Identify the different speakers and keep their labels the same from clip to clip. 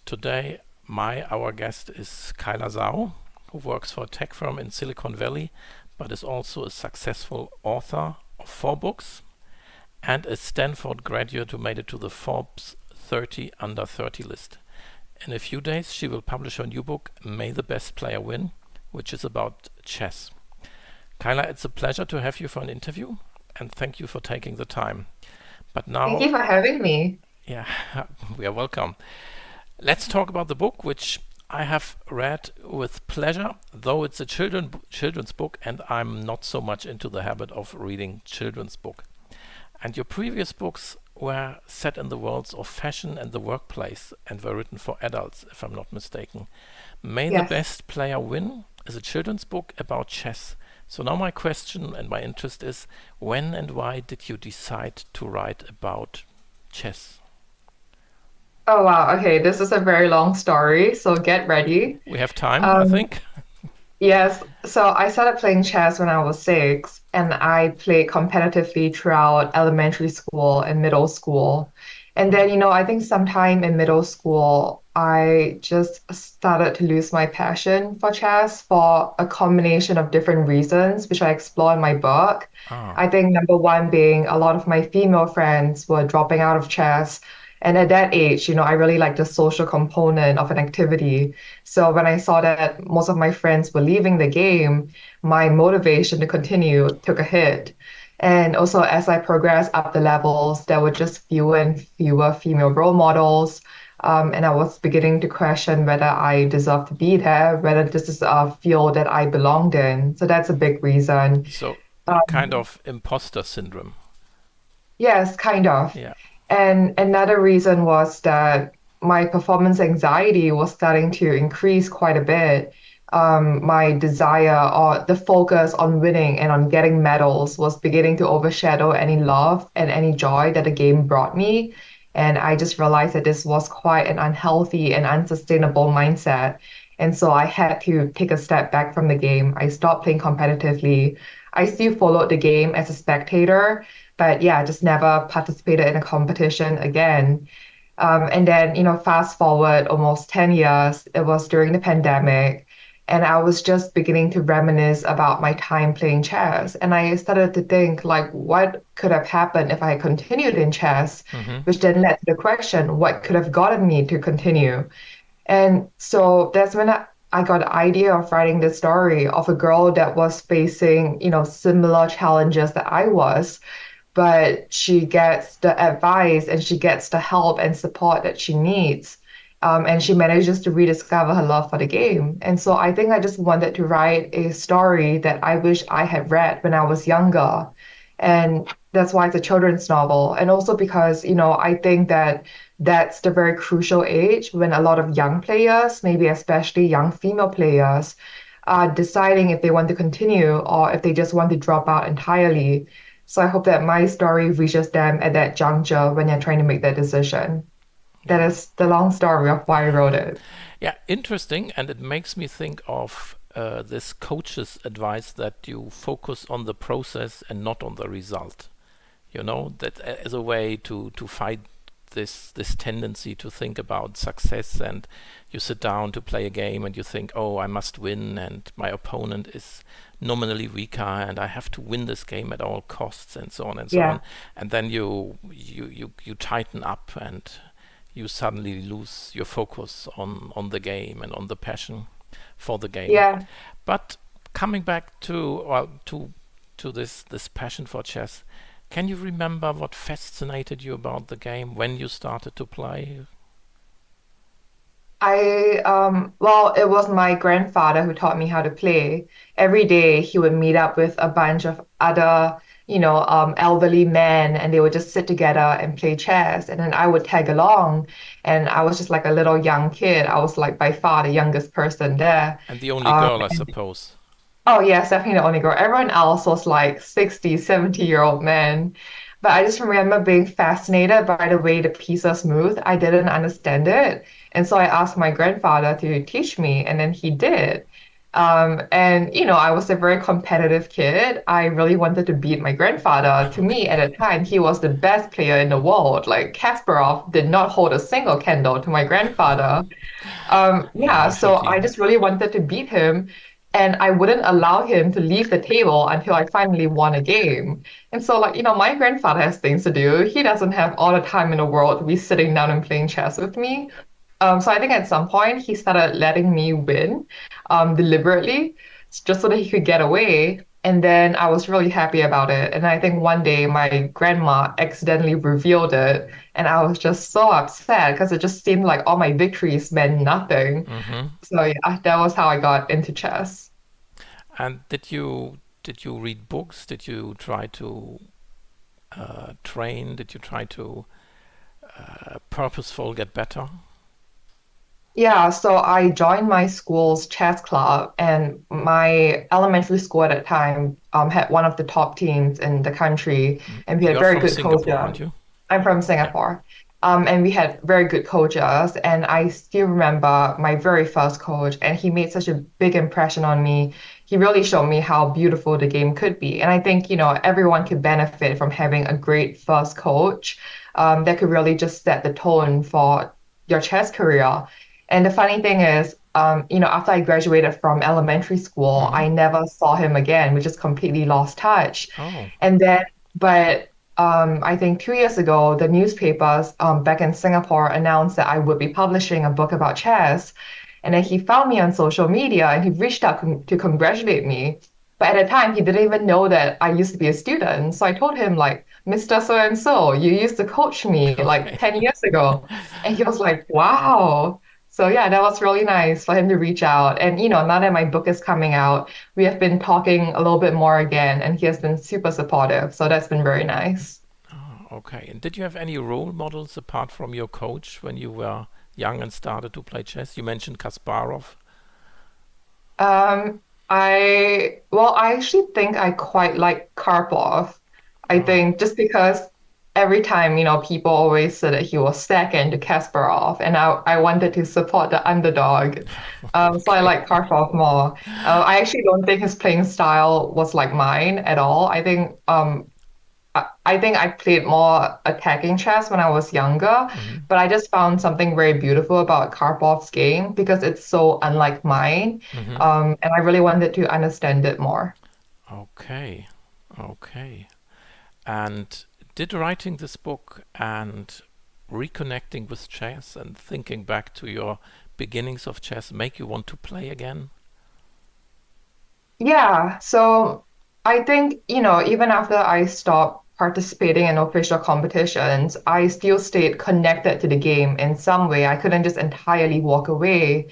Speaker 1: today our guest is Kyla Zhao, who works for a tech firm in Silicon Valley, but is also a successful author of 4 books and a Stanford graduate who made it to the Forbes 30 under 30 list. In a few days, she will publish her new book, May the Best Player Win, which is about chess. Kyla, it's a pleasure to have you for an interview, and thank you for taking the time. But
Speaker 2: Thank
Speaker 1: now,
Speaker 2: you for having me.
Speaker 1: yeah, we are welcome. Let's talk about the book, which I have read with pleasure, though it's a children's book, and I'm not so much into the habit of reading children's book. And your previous books were set in the worlds of fashion and the workplace and were written for adults, if I'm not mistaken. May the
Speaker 2: Yes.
Speaker 1: Best Player Win is a children's book about chess. So now my question and my interest is, when and why did you decide to write about chess?
Speaker 2: Oh, wow. Okay, this is a very long story, so get ready.
Speaker 1: We have time, I
Speaker 2: Um,
Speaker 1: think.
Speaker 2: yes, so I started playing chess when I was 6, and I played competitively throughout elementary school and middle school. And then, I think sometime in middle school, I just started to lose my passion for chess for a combination of different reasons, which I explore in my book.
Speaker 1: Ah,
Speaker 2: I think number one being a lot of my female friends were dropping out of chess. And at that age, I really like the social component of an activity. So when I saw that most of my friends were leaving the game, my motivation to continue took a hit. And also, as I progressed up the levels, there were just fewer and fewer female role models. And I was beginning to question whether I deserve to be there, whether this is a field that I belonged in. So that's a big reason.
Speaker 1: so a kind
Speaker 2: Um,
Speaker 1: of imposter syndrome.
Speaker 2: yes, kind of.
Speaker 1: Yeah.
Speaker 2: And another reason was that my performance anxiety was starting to increase quite a bit. My desire or the focus on winning and on getting medals was beginning to overshadow any love and any joy that the game brought me. And I just realized that this was quite an unhealthy and unsustainable mindset. And so I had to take a step back from the game. I stopped playing competitively. I still followed the game as a spectator, but yeah, just never participated in a competition again. And then, fast forward almost 10 years, it was during the pandemic, and I was just beginning to reminisce about my time playing chess. And I started to think, like, what could have happened if I had continued in chess,
Speaker 1: Hmm.
Speaker 2: which then led to the question, what could have gotten me to continue? And so that's when I got the idea of writing this story of a girl that was facing, similar challenges that I was, but she gets the advice and she gets the help and support that she needs. And she manages to rediscover her love for the game. And so I think I just wanted to write a story that I wish I had read when I was younger. And that's why it's a children's novel. And also because, I think that that's the very crucial age when a lot of young players, maybe especially young female players, are deciding if they want to continue or if they just want to drop out entirely. So I hope that my story reaches them at that juncture when they're trying to make that decision. That
Speaker 1: Yeah.
Speaker 2: is the long story of why I wrote it.
Speaker 1: Yeah, interesting. And it makes me think of this coach's advice that you focus on the process and not on the result. That as a way to fight this tendency to think about success, and you sit down to play a game and you think, oh, I must win, and my opponent is nominally weaker and I have to win this game at all costs, and so on and so on.
Speaker 2: Yeah.
Speaker 1: And then you tighten up and you suddenly lose your focus on the game and on the passion for the game.
Speaker 2: Yeah.
Speaker 1: But coming back to this passion for chess, can you remember what fascinated you about the game when you started to play?
Speaker 2: Well, it was my grandfather who taught me how to play. Every day he would meet up with a bunch of other, elderly men, and they would just sit together and play chess. And then I would tag along, and I was just like a little young kid. I was like by far the youngest person there.
Speaker 1: And the only
Speaker 2: Um,
Speaker 1: girl, I suppose.
Speaker 2: Oh, yes, definitely the only girl. Everyone else was like 60, 70-year-old men. But I just remember being fascinated by the way the pieces moved. I didn't understand it. And so I asked my grandfather to teach me, and then he did. And I was a very competitive kid. I really wanted to beat my grandfather. To me, at
Speaker 1: Okay.
Speaker 2: the time, he was the best player in the world. Like Kasparov did not hold a single candle to my grandfather. Yeah,
Speaker 1: How should
Speaker 2: so
Speaker 1: he?
Speaker 2: I just really wanted to beat him, and I wouldn't allow him to leave the table until I finally won a game. And so, like, my grandfather has things to do. He doesn't have all the time in the world to be sitting down and playing chess with me. So I think at some point he started letting me win, deliberately, just so that he could get away. And then I was really happy about it. And I think one day my grandma accidentally revealed it. And I was just so upset because it just seemed like all my victories meant nothing.
Speaker 1: Hmm.
Speaker 2: So yeah, that was how I got into chess.
Speaker 1: And did you read books? Did you try to train? Did you try to purposeful get better?
Speaker 2: Yeah, so I joined my school's chess club, and my elementary school at that time had one of the top teams in the country, and we had
Speaker 1: You're
Speaker 2: very
Speaker 1: from
Speaker 2: good
Speaker 1: Singapore,
Speaker 2: coaches.
Speaker 1: aren't you?
Speaker 2: I'm from
Speaker 1: Yeah.
Speaker 2: Singapore. And we had very good coaches, and I still remember my very first coach, and he made such a big impression on me. He really showed me how beautiful the game could be. And I think, everyone could benefit from having a great first coach, that could really just set the tone for your chess career. And the funny thing is, after I graduated from elementary school,
Speaker 1: Hmm.
Speaker 2: I never saw him again. We just completely lost touch.
Speaker 1: Oh,
Speaker 2: And then, but I think 2 years ago, the newspapers back in Singapore announced that I would be publishing a book about chess. And then he found me on social media and he reached out to congratulate me. But at the time, he didn't even know that I used to be a student. So I told him, like, Mr. So and so, you used to coach me like
Speaker 1: okay.
Speaker 2: 10 years ago. And he was like, wow. So yeah, that was really nice for him to reach out. And now that my book is coming out, we have been talking a little bit more again, and he has been super supportive. So that's been very nice.
Speaker 1: Okay. And did you have any role models apart from your coach when you were young and started to play chess? You mentioned Kasparov.
Speaker 2: Um, I actually think I quite like Karpov. I
Speaker 1: Oh,
Speaker 2: think just because every time, people always said that he was second to Kasparov, and I wanted to support the underdog. So I
Speaker 1: okay.
Speaker 2: like Karpov more. I actually don't think his playing style was like mine at all. I think I played more attacking chess when I was younger,
Speaker 1: Hmm.
Speaker 2: but I just found something very beautiful about Karpov's game because it's so unlike mine.
Speaker 1: Hmm.
Speaker 2: And I really wanted to understand it more.
Speaker 1: Okay. Okay. And did writing this book and reconnecting with chess and thinking back to your beginnings of chess make you want to play again?
Speaker 2: Yeah, so I think, even after I stopped participating in official competitions, I still stayed connected to the game in some way. I couldn't just entirely walk away.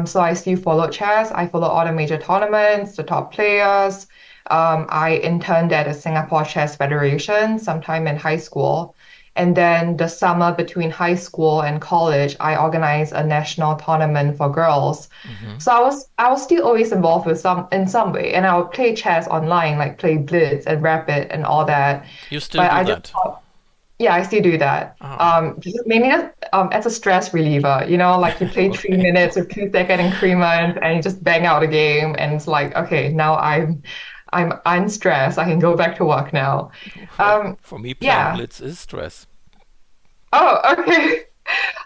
Speaker 2: So I still followed chess. I followed all the major tournaments, the top players. I interned at the Singapore Chess Federation sometime in high school. And then the summer between high school and college, I organized a national tournament for girls.
Speaker 1: Hmm.
Speaker 2: So I was still always involved with some way, and I would play chess online, like play Blitz and Rapid and all that.
Speaker 1: You still
Speaker 2: But
Speaker 1: do
Speaker 2: I just
Speaker 1: that?
Speaker 2: thought, yeah, I still do that.
Speaker 1: Oh,
Speaker 2: Mainly just, as a stress reliever, like you play three
Speaker 1: okay.
Speaker 2: minutes with 2 second increments and you just bang out a game, and it's like, okay, now I'm unstressed. I can go back to work now.
Speaker 1: Well,
Speaker 2: Um,
Speaker 1: for me, playing
Speaker 2: yeah.
Speaker 1: Blitz is stress.
Speaker 2: Oh, okay.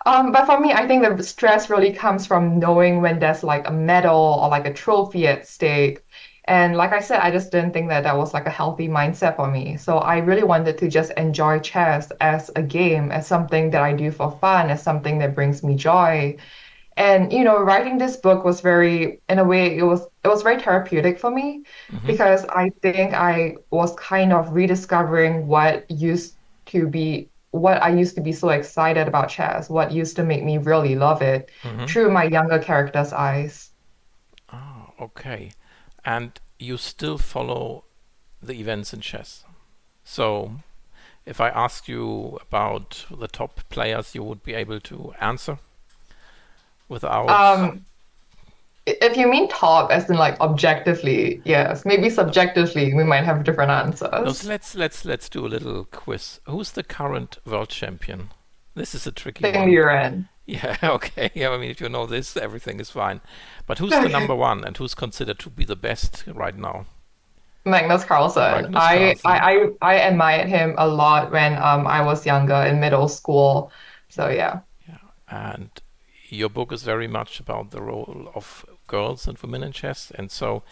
Speaker 2: But for me, I think the stress really comes from knowing when there's like a medal or like a trophy at stake. And like I said, I just didn't think that that was like a healthy mindset for me. So I really wanted to just enjoy chess as a game, as something that I do for fun, as something that brings me joy. And writing this book was very, in a way, it was very therapeutic for me
Speaker 1: Hmm.
Speaker 2: because I think I was kind of rediscovering what I used to be so excited about chess, what used to make me really love it
Speaker 1: Hmm.
Speaker 2: through my younger character's eyes.
Speaker 1: Oh, okay. And you still follow the events in chess. So, if I ask you about the top players, you would be able to answer without.
Speaker 2: Um, if you mean top as in like objectively, yes. Maybe subjectively, we might have different
Speaker 1: No, so
Speaker 2: answers.
Speaker 1: let's do a little quiz. Who's the current world champion? This is a tricky
Speaker 2: Thing
Speaker 1: one.
Speaker 2: you're in.
Speaker 1: Yeah, okay. Yeah, I mean, if you know this, everything is fine. But who's the number
Speaker 2: Okay.
Speaker 1: one and who's considered to be the best right now?
Speaker 2: Magnus Carlsen.
Speaker 1: Magnus Carlsen.
Speaker 2: I admired him a lot when I was younger in middle school. So
Speaker 1: Yeah,
Speaker 2: yeah.
Speaker 1: yeah. And your book is very much about the role of girls and women in chess. And so,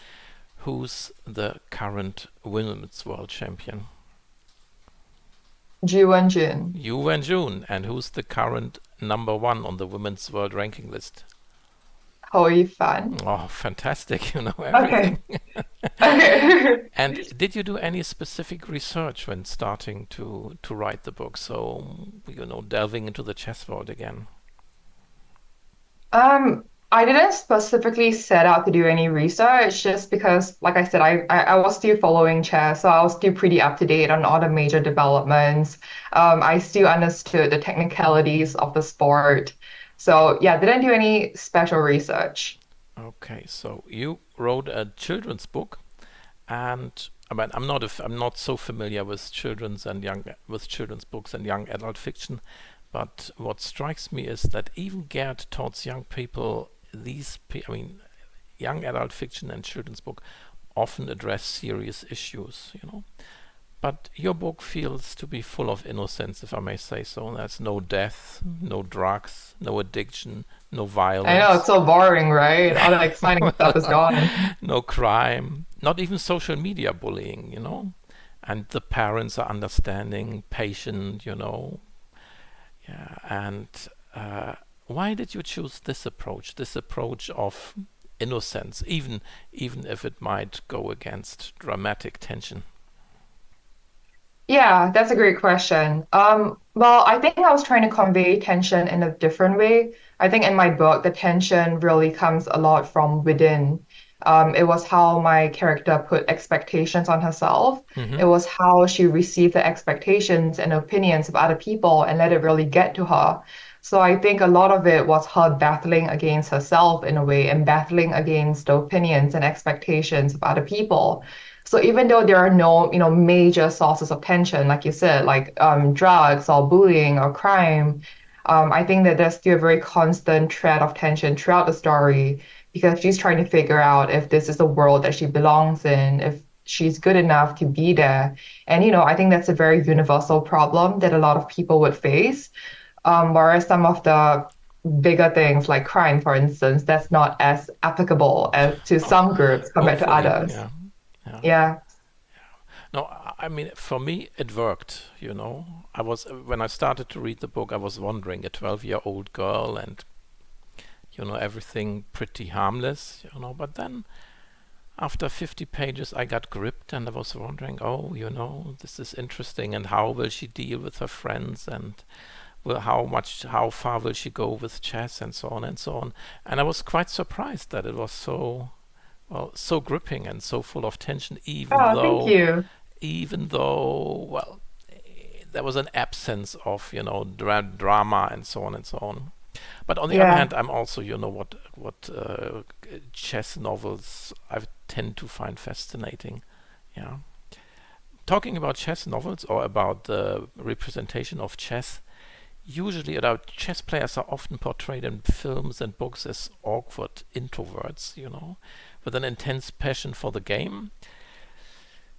Speaker 1: who's the current women's world champion?
Speaker 2: Ji Wenjun.
Speaker 1: Yu Wenjun. And who's the current number one on the women's world ranking list?
Speaker 2: Hou Yifan.
Speaker 1: Oh, fantastic. You know everything.
Speaker 2: Okay. Okay.
Speaker 1: And did you do any specific research when starting to write the book? So, delving into the chess world again.
Speaker 2: I didn't specifically set out to do any research just because, like I said, I was still following chess, so I was still pretty up to date on all the major developments. I still understood the technicalities of the sport. So yeah, didn't do any special research.
Speaker 1: Okay, so you wrote a children's book, and I mean, I'm not so familiar with children's books and young adult fiction, but what strikes me is that even geared towards young people, I mean, young adult fiction and children's book often address serious issues, But your book feels to be full of innocence, if I may say so. There's no death, no drugs, no addiction, no
Speaker 2: I know it's
Speaker 1: violence.
Speaker 2: so boring, right? All the exciting stuff is gone.
Speaker 1: No crime, not even social media bullying. And the parents are understanding, patient. Yeah, and uh, why did you choose this approach of innocence, even if it might go against dramatic tension?
Speaker 2: Yeah, that's a great question. Well, I think I was trying to convey tension in a different way. I think in my book, the tension really comes a lot from within. It was how my character put expectations on herself.
Speaker 1: Mm-hmm.
Speaker 2: It was how she received the expectations and opinions of other people and let it really get to her. So I think a lot of it was her battling against herself in a way and battling against the opinions and expectations of other people. So even though there are no, major sources of tension, like you said, like drugs or bullying or crime, I think that there's still a very constant thread of tension throughout the story because she's trying to figure out if this is the world that she belongs in, if she's good enough to be there. And, I think that's a very universal problem that a lot of people would face. Whereas some of the bigger things like crime, for instance, that's not as applicable as to
Speaker 1: Oh,
Speaker 2: some groups compared to
Speaker 1: hopefully,
Speaker 2: others.
Speaker 1: yeah, yeah.
Speaker 2: Yeah.
Speaker 1: No, I mean, for me, it worked. When I started to read the book, I was wondering, a 12-year-old girl, and everything pretty harmless. But then, after 50 pages, I got gripped, and I was wondering, oh, this is interesting, and how will she deal with her friends, and how far will she go with chess, and so on and so on. And I was quite surprised that it was so gripping and so full of tension,
Speaker 2: Oh, thank you.
Speaker 1: well, there was an absence of drama and so on and so on. But on the other
Speaker 2: Yeah.
Speaker 1: hand, I'm also what chess novels I tend to find fascinating. Yeah, talking about chess novels or about the representation of chess. Usually, chess players are often portrayed in films and books as awkward introverts, with an intense passion for the game.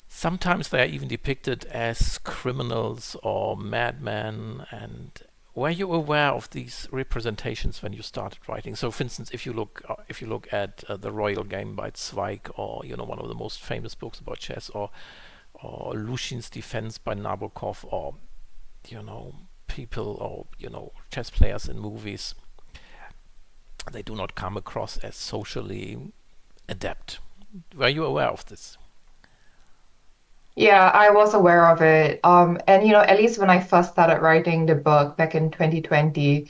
Speaker 1: Sometimes they are even depicted as criminals or madmen. And were you aware of these representations when you started writing? So, for instance, if you look at the Royal Game by Zweig, or one of the most famous books about chess, or Lushin's Defense by Nabokov, or you know people, or chess players in movies, they do not come across as socially adept. Were you aware of this?
Speaker 2: Yeah, I was aware of it. And at least when I first started writing the book back in 2020,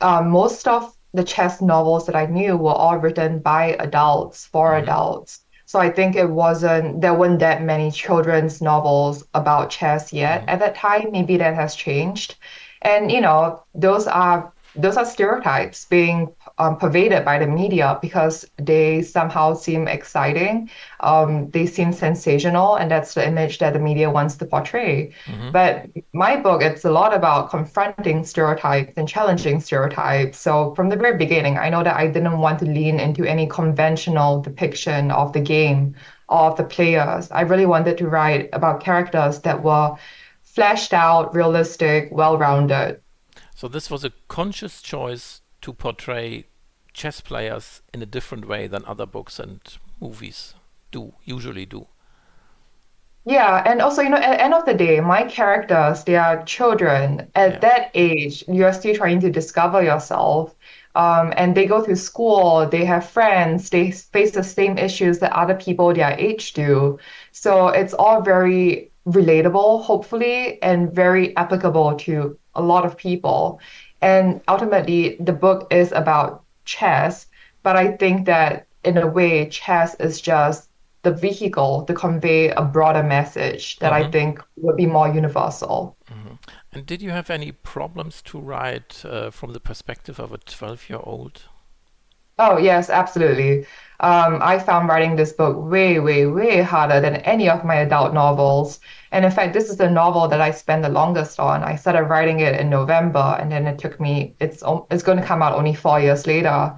Speaker 2: most of the chess novels that I knew were all written by adults for
Speaker 1: Mm-hmm.
Speaker 2: adults. So I think there weren't that many children's novels about chess yet
Speaker 1: Mm-hmm.
Speaker 2: at that time. Maybe that has changed. And those are those are stereotypes being pervaded by the media because they somehow seem exciting. They seem sensational, and that's the image that the media wants to portray.
Speaker 1: Hmm.
Speaker 2: But my book, it's a lot about confronting stereotypes and challenging stereotypes. So from the very beginning, I know that I didn't want to lean into any conventional depiction of the game or of the players. I really wanted to write about characters that were fleshed out, realistic, well-rounded.
Speaker 1: So this was a conscious choice to portray chess players in a different way than other books and movies usually do.
Speaker 2: Yeah, and also, at the end of the day, my characters, they are children. At
Speaker 1: Yeah.
Speaker 2: that age, you're still trying to discover yourself. And they go through school, they have friends, they face the same issues that other people their age do. So it's all very relatable, hopefully, and very applicable to a lot of people. And ultimately, the book is about chess, but I think that in a way, chess is just the vehicle to convey a broader message that I
Speaker 1: Hmm.
Speaker 2: think would be more universal.
Speaker 1: Hmm. And did you have any problems to write from the perspective of a 12-year-old?
Speaker 2: Oh, yes, absolutely. I found writing this book way, way, way harder than any of my adult novels. And in fact, this is the novel that I spent the longest on. I started writing it in November, and then it took me, it's going to come out only 4 years later.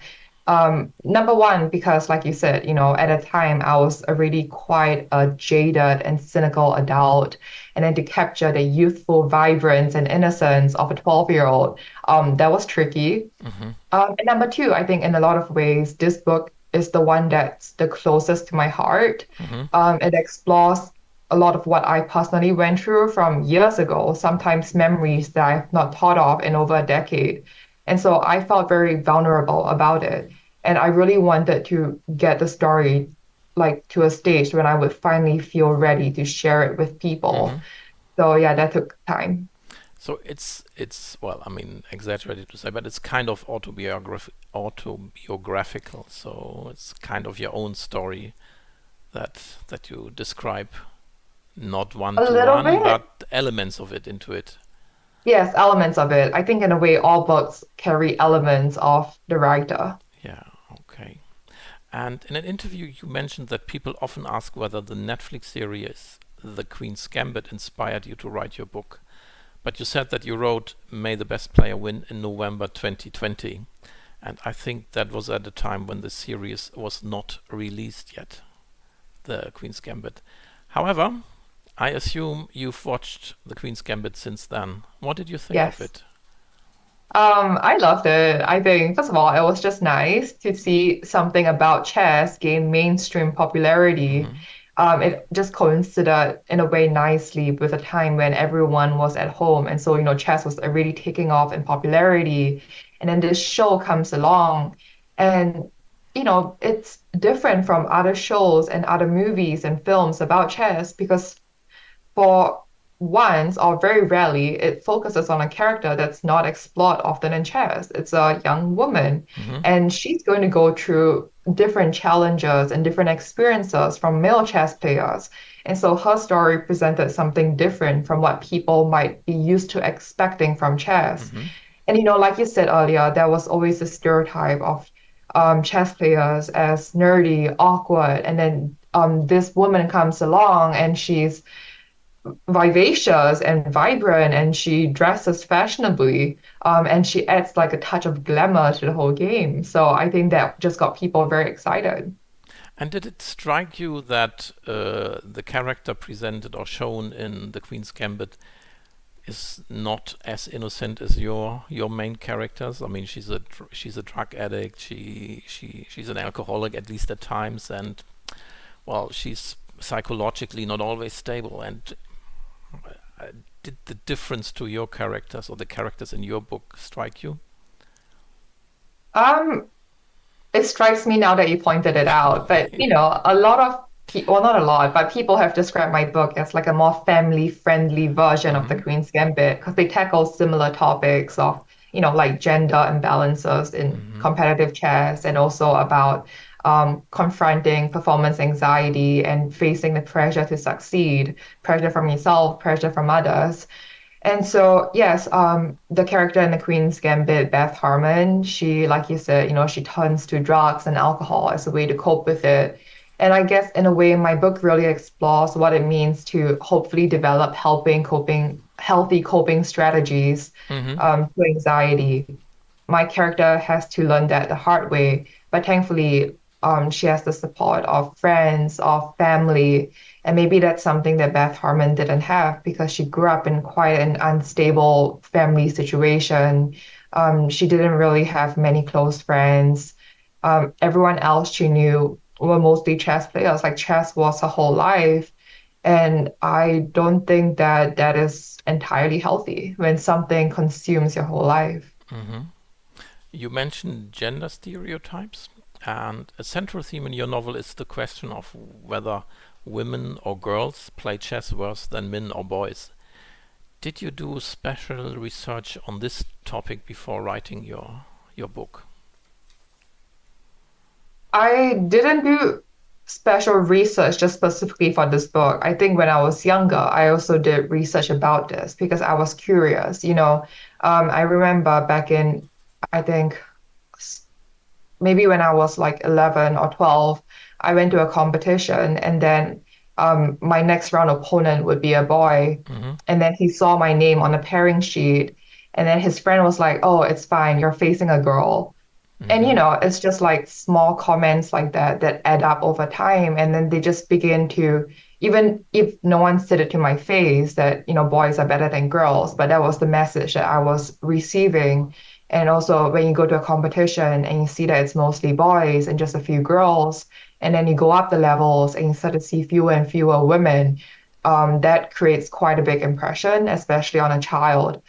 Speaker 2: Number one, because like you said, at a time I was already quite a jaded and cynical adult. And then to capture the youthful vibrance and innocence of a 12-year-old, that was tricky.
Speaker 1: Hmm.
Speaker 2: And number two, I think in a lot of ways, this book is the one that's the closest to my heart.
Speaker 1: Hmm.
Speaker 2: It explores a lot of what I personally went through from years ago, sometimes memories that I've not thought of in over a decade. And so I felt very vulnerable about it. And I really wanted to get the story like to a stage when I would finally feel ready to share it with people.
Speaker 1: Hmm.
Speaker 2: So yeah, that took time.
Speaker 1: So it's well, I mean, exaggerated to say, but it's kind of autobiographical. So it's kind of your own story that you describe, not one
Speaker 2: A
Speaker 1: to
Speaker 2: little
Speaker 1: one,
Speaker 2: bit.
Speaker 1: but elements of it into it.
Speaker 2: Yes, elements of it. I think in a way, all books carry elements of the writer.
Speaker 1: Yeah, okay. And in an interview, you mentioned that people often ask whether the Netflix series The Queen's Gambit inspired you to write your book. But you said that you wrote May the Best Player Win in November 2020. And I think that was at a time when the series was not released yet, The Queen's Gambit. However, I assume you've watched The Queen's Gambit since then. What did you think of
Speaker 2: Yes.
Speaker 1: it?
Speaker 2: I loved it. I think, first of all, it was just nice to see something about chess gain mainstream popularity.
Speaker 1: Hmm.
Speaker 2: It just coincided in a way nicely with a time when everyone was at home. And so, chess was really taking off in popularity. And then this show comes along, and, it's different from other shows and other movies and films about chess because for once, or very rarely, it focuses on a character that's not explored often in chess. It's a young woman,
Speaker 1: Hmm.
Speaker 2: and she's going to go through different challenges and different experiences from male chess players. And so her story presented something different from what people might be used to expecting from chess.
Speaker 1: Hmm.
Speaker 2: And like you said earlier, there was always a stereotype of chess players as nerdy, awkward, and then this woman comes along and she's vivacious and vibrant and she dresses fashionably and she adds like a touch of glamour to the whole game. So I think that just got people very excited.
Speaker 1: And did it strike you that the character presented or shown in The Queen's Gambit is not as innocent as your main characters? I mean, she's a drug addict. She's an alcoholic at least at times, and well, she's psychologically not always stable. And uh, did the difference to your characters or the characters in your book strike you?
Speaker 2: Um, it strikes me now that you pointed it out, but
Speaker 1: Okay.
Speaker 2: a lot of people, well, not a lot, but people have described my book as like a more family-friendly version of The
Speaker 1: Hmm.
Speaker 2: Queen's Gambit because they tackle similar topics of, like gender imbalances in
Speaker 1: Hmm.
Speaker 2: competitive chess and also about confronting performance anxiety and facing the pressure to succeed, pressure from yourself, pressure from others. And so, yes, the character in the Queen's Gambit, Beth Harmon, she, like you said, she turns to drugs and alcohol as a way to cope with it. And I guess in a way, my book really explores what it means to hopefully develop healthy coping strategies
Speaker 1: Mm-hmm.
Speaker 2: to anxiety. My character has to learn that the hard way, but thankfully, she has the support of friends, of family, and maybe that's something that Beth Harmon didn't have because she grew up in quite an unstable family situation. She didn't really have many close friends. Everyone else she knew were mostly chess players, like chess was her whole life. And I don't think that that is entirely healthy when something consumes your whole life.
Speaker 1: Mm-hmm. You mentioned gender stereotypes, and a central theme in your novel is the question of whether women or girls play chess worse than men or boys. Did you do special research on this topic before writing your book?
Speaker 2: I didn't do special research just specifically for this book. I think when I was younger, I also did research about this because I was curious. I remember back in, I think maybe when I was like 11 or 12, I went to a competition and then my next round opponent would be a boy.
Speaker 1: Mm-hmm.
Speaker 2: And then he saw my name on a pairing sheet. And then his friend was like, "Oh, it's fine. You're facing a girl." And
Speaker 1: Mm-hmm.
Speaker 2: it's just like small comments like that that add up over time. And then they just begin to, even if no one said it to my face that, boys are better than girls, but that was the message that I was receiving. And also when you go to a competition and you see that it's mostly boys and just a few girls, and then you go up the levels and you start to see fewer and fewer women, that creates quite a big impression, especially on a child.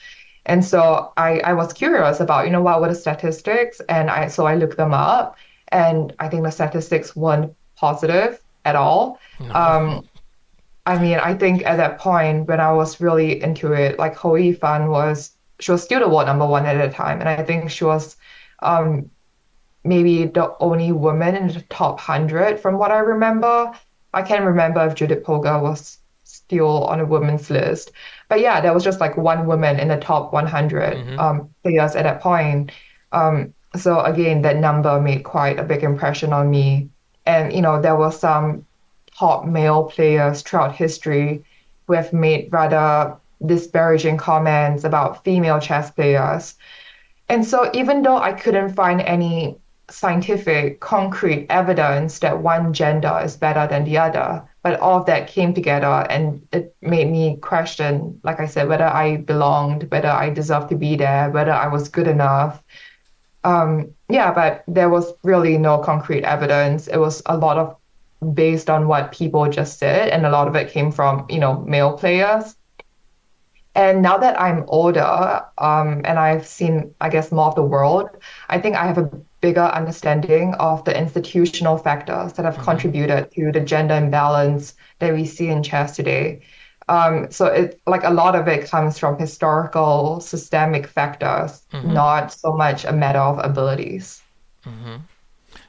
Speaker 2: And so I was curious about, what were the statistics? And I looked them up, and I think the statistics weren't positive at all.
Speaker 1: No.
Speaker 2: Um, I mean, I think at that point when I was really into it, like Hoi Fan she was still the world number one at the time. And I think she was um, maybe the only woman in the top 100 from what I remember. I can't remember if Judith Polgar was still on a women's list. But yeah, there was just like one woman in the top 100
Speaker 1: Mm-hmm.
Speaker 2: players at that point. So again, that number made quite a big impression on me. And, there were some top male players throughout history who have made rather disparaging comments about female chess players. And so, even though I couldn't find any scientific, concrete evidence that one gender is better than the other, but all of that came together and it made me question, like I said, whether I belonged, whether I deserved to be there, whether I was good enough. Yeah, but there was really no concrete evidence. It was a lot of based on what people just said, and a lot of it came from, male players. And now that I'm older, and I've seen, I guess, more of the world, I think I have a bigger understanding of the institutional factors that have
Speaker 1: Mm-hmm.
Speaker 2: contributed to the gender imbalance that we see in chess today. So it like a lot of it comes from historical, systemic factors,
Speaker 1: Mm-hmm.
Speaker 2: not so much a matter of abilities.
Speaker 1: Mm-hmm.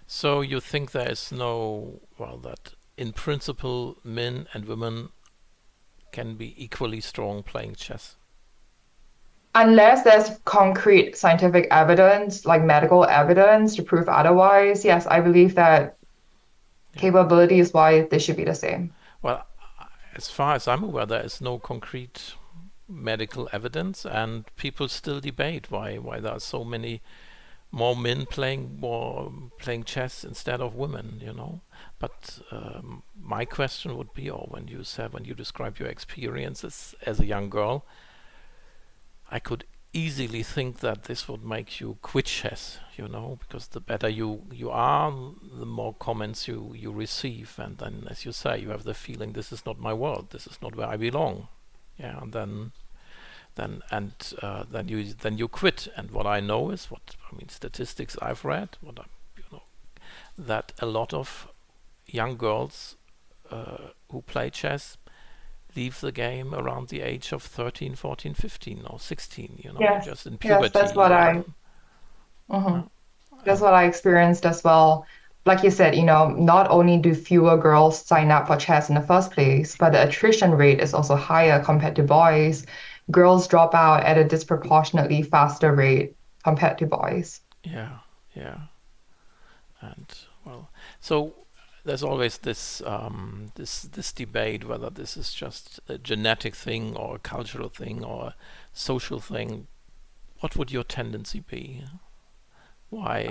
Speaker 1: So you think there is no, well, that in principle men and women can be equally strong playing chess?
Speaker 2: Unless there's concrete scientific evidence, like medical evidence to prove otherwise, yes, I believe that
Speaker 1: Yeah.
Speaker 2: capabilities wise, they should be the same.
Speaker 1: Well, as far as I'm aware, there is no concrete medical evidence, and people still debate why there are so many more men playing chess instead of women. But my question would be, or when you describe your experiences as a young girl, I could easily think that this would make you quit chess, because the better you are, the more comments you receive, and then, as you say, you have the feeling this is not my world, this is not where I belong. Yeah, and then you quit. And what I know is statistics I've read, that a lot of young girls who play chess leave the game around the age of 13, 14, 15, or 16,
Speaker 2: Yes,
Speaker 1: just in
Speaker 2: yes,
Speaker 1: puberty. Uh,
Speaker 2: that's
Speaker 1: and
Speaker 2: what I experienced as well. Like you said, not only do fewer girls sign up for chess in the first place, but the attrition rate is also higher compared to boys. girls drop out at a disproportionately faster rate compared to boys.
Speaker 1: Yeah, yeah. And well, so there's always this debate whether this is just a genetic thing or a cultural thing or a social thing. What would your tendency be?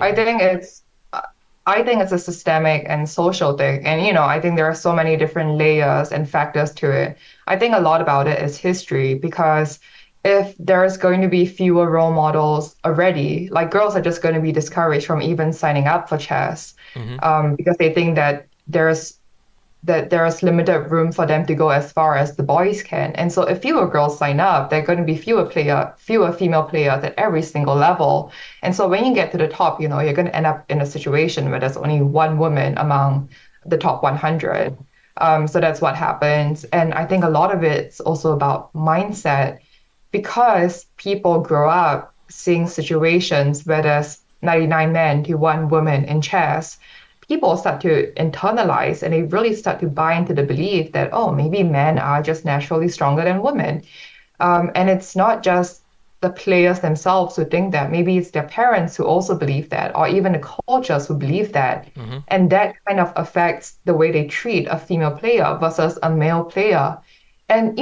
Speaker 2: I
Speaker 1: Why?
Speaker 2: think it's I think it's a systemic and social thing. And I think there are so many different layers and factors to it. I think a lot about it is history because if there's going to be fewer role models already, like girls are just going to be discouraged from even signing up for chess,
Speaker 1: Hmm.
Speaker 2: because they think that there is limited room for them to go as far as the boys can. And so if fewer girls sign up, there are going to be fewer female players at every single level. And so when you get to the top, you're going to end up in a situation where there's only one woman among the top 100. So that's what happens. And I think a lot of it's also about mindset because people grow up seeing situations where there's 99 men to one woman in chess, people start to internalize and they really start to buy into the belief that, oh, maybe men are just naturally stronger than women. And it's not just the players themselves who think that, maybe it's their parents who also believe that, or even the coaches who believe that.
Speaker 1: Hmm.
Speaker 2: And that kind of affects the way they treat a female player versus a male player. And,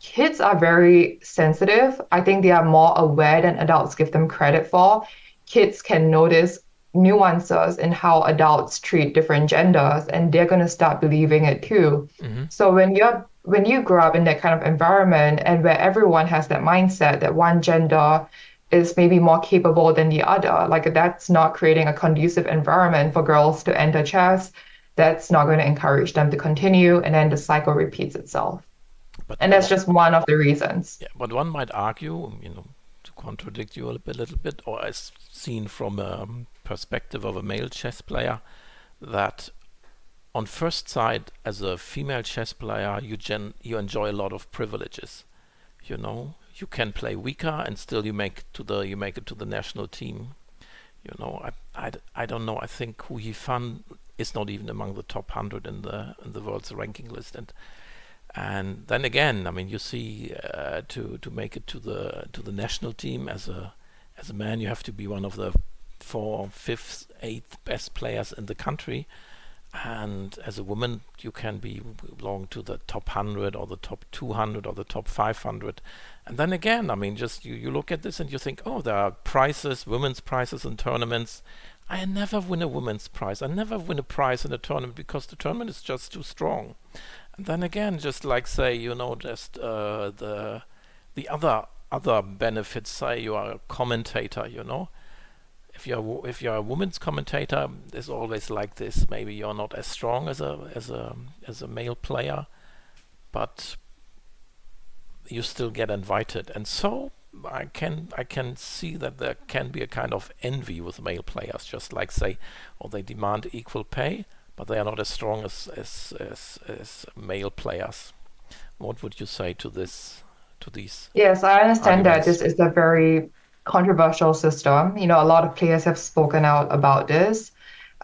Speaker 2: kids are very sensitive. I think they are more aware than adults give them credit for. Kids can notice nuances in how adults treat different genders, and they're going to start believing it too.
Speaker 1: Hmm.
Speaker 2: So when you grow up in that kind of environment and where everyone has that mindset that one gender is maybe more capable than the other, like that's not creating a conducive environment for girls to enter chess. That's not going to encourage them to continue, and then the cycle repeats itself.
Speaker 1: But
Speaker 2: And that's just one of the reasons.
Speaker 1: yeah, but one might argue, to contradict you a little bit, or as seen from a perspective of a male chess player, that on first sight, as a female chess player, you enjoy a lot of privileges. You can play weaker and still you make it to the national team. I don't know. I think Hu Yifan is not even among the top 100 in the world's ranking list, and then again, I mean, you see, to make it to the national team as a man, you have to be one of the fourth, fifth, eighth best players in the country. And as a woman, you can belong to the top 100 or the top 200 or the top 500. And then again, I mean, just you look at this and you think, oh, there are prizes, women's prizes in tournaments. I never win a women's prize. I never win a prize in a tournament because the tournament is just too strong. And then again, just like say, just the other benefits. Say you are a commentator, if you're a woman's commentator, there's always like this. Maybe you're not as strong as a male player, but you still get invited. And so I can see that there can be a kind of envy with male players, just like say, or they demand equal pay, but they are not as strong as male players. What would you say to this, to these
Speaker 2: Yes, I understand that
Speaker 1: arguments?
Speaker 2: this is a very controversial system. A lot of players have spoken out about this,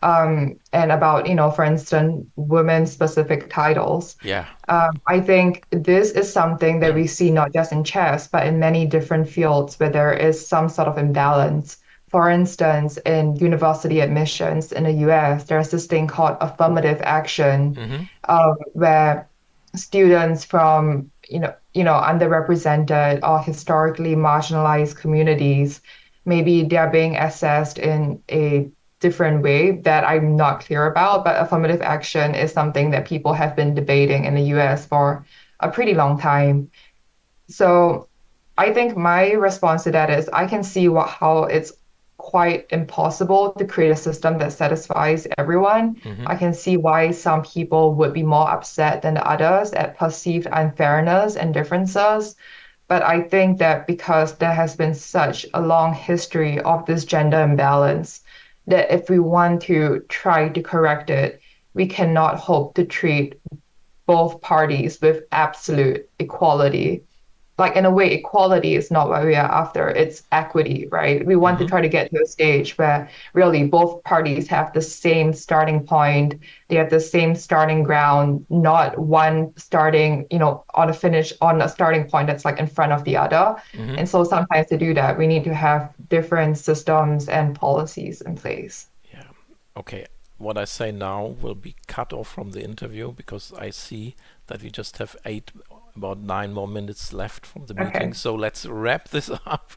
Speaker 2: and about, for instance, women specific titles.
Speaker 1: Yeah.
Speaker 2: I think this is something that we see not just in chess, but in many different fields where there is some sort of imbalance. For instance, in university admissions in the US, there's this thing called affirmative action,
Speaker 1: Hmm.
Speaker 2: where students from, underrepresented or historically marginalized communities, maybe they're being assessed in a different way that I'm not clear about, but affirmative action is something that people have been debating in the US for a pretty long time. So I think my response to that is I can see how it's quite impossible to create a system that satisfies everyone.
Speaker 1: Hmm.
Speaker 2: I can see why some people would be more upset than others at perceived unfairness and differences. But I think that because there has been such a long history of this gender imbalance, that if we want to try to correct it, we cannot hope to treat both parties with absolute equality. like in a way, equality is not what we are after. It's equity, right? We want to
Speaker 1: Hmm.
Speaker 2: try to get to a stage where really both parties have the same starting point. They have the same starting ground, not one starting, on a starting point that's like in front of the other.
Speaker 1: Hmm.
Speaker 2: And so sometimes to do that, we need to have different systems and policies in place.
Speaker 1: Yeah. Okay. What I say now will be cut off from the interview because I see that we just have about 9 more minutes left from the meeting.
Speaker 2: Okay.
Speaker 1: So let's wrap this up.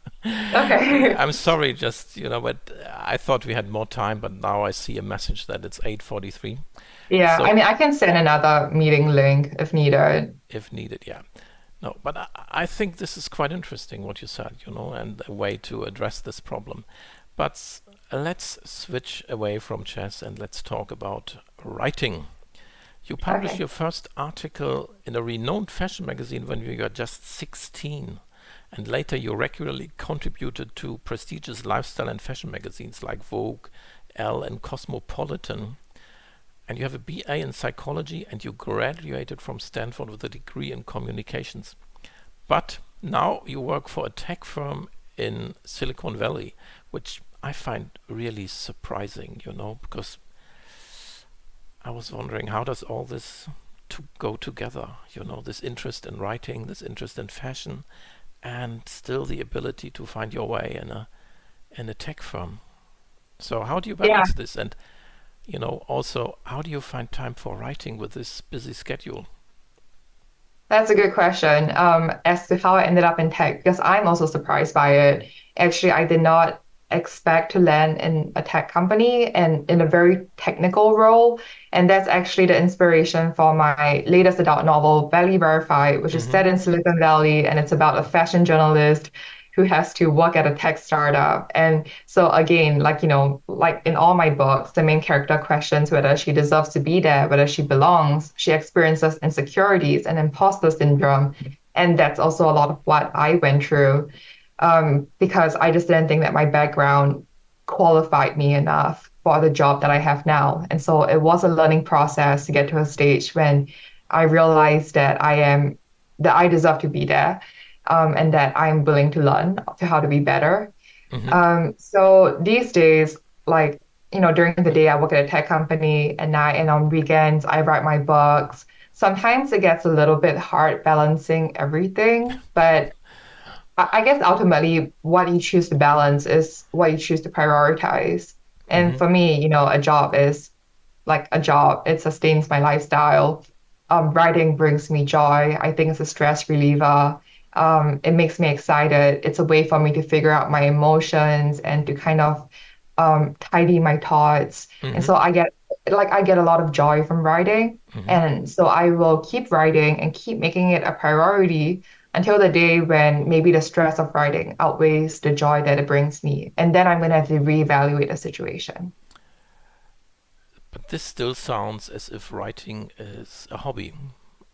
Speaker 2: Okay.
Speaker 1: I'm sorry, just but I thought we had more time, but now I see a message that it's 8:43.
Speaker 2: Yeah, I
Speaker 1: So
Speaker 2: mean, I can send another meeting link if needed.
Speaker 1: if needed, yeah. No, but I think this is quite interesting what you said, and a way to address this problem. But let's switch away from chess and let's talk about writing. You published
Speaker 2: Okay.
Speaker 1: your first article in a renowned fashion magazine when you were just 16, and later you regularly contributed to prestigious lifestyle and fashion magazines like Vogue, Elle, and Cosmopolitan. And you have a BA in psychology, and you graduated from Stanford with a degree in communications. But now you work for a tech firm in Silicon Valley, which I find really surprising, because I was wondering how does all this to go together, this interest in writing, this interest in fashion, and still the ability to find your way in a tech firm. So how do you
Speaker 2: Yeah.
Speaker 1: balance this? And also how do you find time for writing with this busy schedule?
Speaker 2: That's a good question. As to how I ended up in tech, because I'm also surprised by it. Actually, I did not expect to land in a tech company and in a very technical role. And that's actually the inspiration for my latest adult novel, Valley Verified, which is
Speaker 1: Mm-hmm.
Speaker 2: set in Silicon Valley, and it's about a fashion journalist who has to work at a tech startup. And so again, like in all my books, the main character questions whether she deserves to be there, whether she belongs. She experiences insecurities and imposter syndrome. And that's also a lot of what I went through, because I just didn't think that my background qualified me enough for the job that I have now. And so it was a learning process to get to a stage when I realized that I deserve to be there, and that I'm willing to learn to how to be better.
Speaker 1: Mm-hmm.
Speaker 2: So these days, like, during the day, I work at a tech company, at night and on weekends, I write my books. Sometimes it gets a little bit hard balancing everything, but I guess ultimately what you choose to balance is what you choose to prioritize. And
Speaker 1: Mm-hmm.
Speaker 2: for me, a job is like a job. It sustains my lifestyle. Writing brings me joy. I think it's a stress reliever. It makes me excited. It's a way for me to figure out my emotions and to kind of tidy my thoughts. And
Speaker 1: Mm-hmm.
Speaker 2: so I get a lot of joy from writing.
Speaker 1: Mm-hmm.
Speaker 2: And so I will keep writing and keep making it a priority until the day when maybe the stress of writing outweighs the joy that it brings me. And then I'm going to have to reevaluate the situation.
Speaker 1: But this still sounds as if writing is a hobby.